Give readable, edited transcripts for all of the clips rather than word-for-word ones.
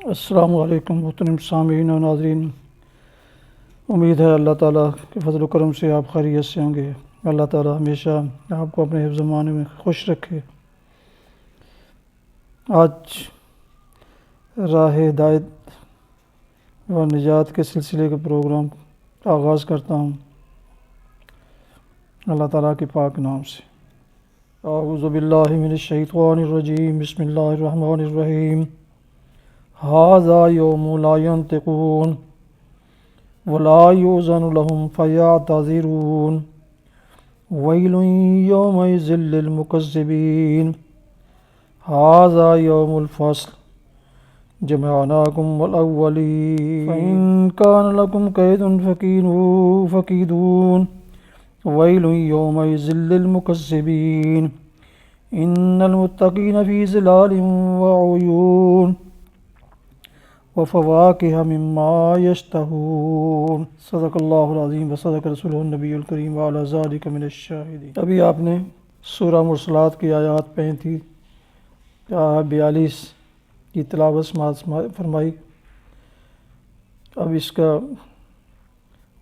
السلام علیکم محترم سامعین و ناظرین، امید ہے اللہ تعالیٰ کے فضل و کرم سے آپ خیریت سے ہوں گے۔ اللہ تعالیٰ ہمیشہ آپ کو اپنے حفظ امان میں خوش رکھے۔ آج راہ ہدایت و نجات کے سلسلے کے پروگرام کا آغاز کرتا ہوں اللہ تعالیٰ کے پاک نام سے۔ اعوذ باللہ من الشیطان الرجیم، بسم اللہ الرحمن الرحیم۔ ھذا یوم لا ینطقون ولا یؤذن لهم فیعتذرون ویل یومئذ للمکذبین ھذا یوم الفصل جمعناکم والاولین فإن کان لکم کید فکیدون ویل یومئذ للمکذبین ان المتقین فی ظلال وعیون وفواکہ مما یشتہون۔ صدق اللہ العظیم وصدق رسولہ النبی الکریم وعلی ذلک من الشاہدین۔ ابھی آپ نے سورہ مرسلات کی آیات 35 تا 42 کی تلاوت سماعت فرمائی۔ اب اس کا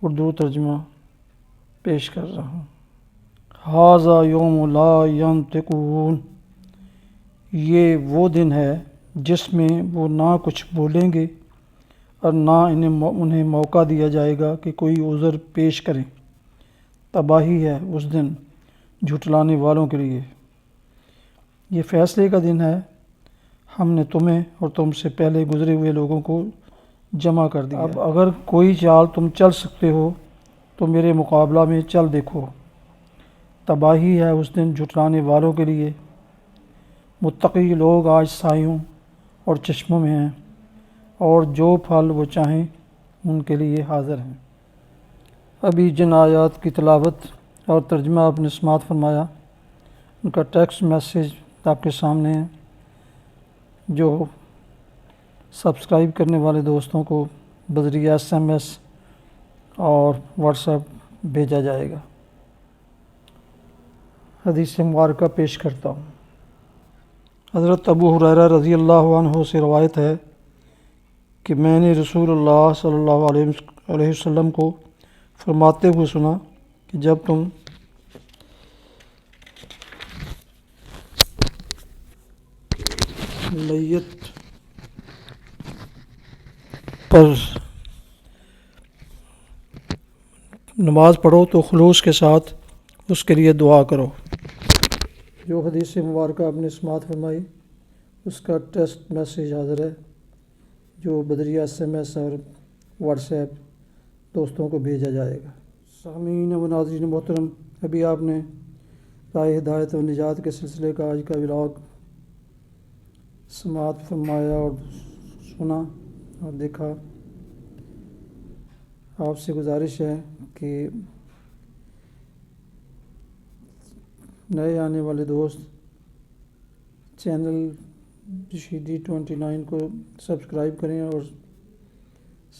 اردو ترجمہ پیش کر رہا ہوں۔ ھذا یوم لا ینطقون، یہ وہ دن ہے جس میں وہ نہ کچھ بولیں گے اور نہ انہیں موقع دیا جائے گا کہ کوئی عذر پیش کریں۔ تباہی ہے اس دن جھٹلانے والوں کے لیے۔ یہ فیصلے کا دن ہے، ہم نے تمہیں اور تم سے پہلے گزرے ہوئے لوگوں کو جمع کر دیا۔ اب اگر کوئی چال تم چل سکتے ہو تو میرے مقابلہ میں چل دیکھو۔ تباہی ہے اس دن جھٹلانے والوں کے لیے۔ متقی لوگ آج سایوں اور چشموں میں ہیں، اور جو پھل وہ چاہیں ان کے لیے حاضر ہیں۔ ابھی جن آیات کی تلاوت اور ترجمہ آپ نے سماعت فرمایا، ان کا ٹیکسٹ میسیج آپ کے سامنے ہے، جو سبسکرائب کرنے والے دوستوں کو بذریعہ SMS اور واٹس ایپ بھیجا جائے گا۔ حدیث مبارکہ پیش کرتا ہوں۔ حضرت ابو ہریرہ رضی اللہ عنہ سے روایت ہے کہ میں نے رسول اللہ صلی اللہ علیہ وسلم کو فرماتے ہوئے سنا کہ جب تم میت پر نماز پڑھو تو خلوص کے ساتھ اس کے لیے دعا کرو۔ جو حدیث مبارکہ آپ نے سماعت فرمائی، اس کا ٹیکسٹ میسیج حاضر ہے، جو بذریعہ SMS اور واٹس ایپ دوستوں کو بھیجا جائے گا۔ سامعین و ناظرین محترم، ابھی آپ نے راہ ہدایت و نجات کے سلسلے کا آج کا ولاگ سماعت فرمایا اور سنا اور دیکھا۔ آپ سے گزارش ہے کہ نئے آنے والے دوست چینل رشیدی 29 کو سبسکرائب کریں اور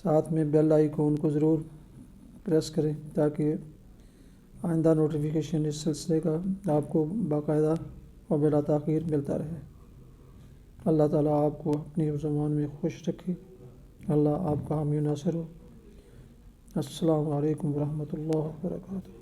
ساتھ میں بیل آئیکن کو ضرور پریس کریں تاکہ آئندہ نوٹیفیکیشن اس سلسلے کا آپ کو باقاعدہ اور بلا تاخیر ملتا رہے۔ اللہ تعالیٰ آپ کو اپنی حفظ امان میں خوش رکھے۔ اللہ آپ کا حامی و ناصر ہو۔ السلام علیکم ورحمۃ اللہ وبرکاتہ۔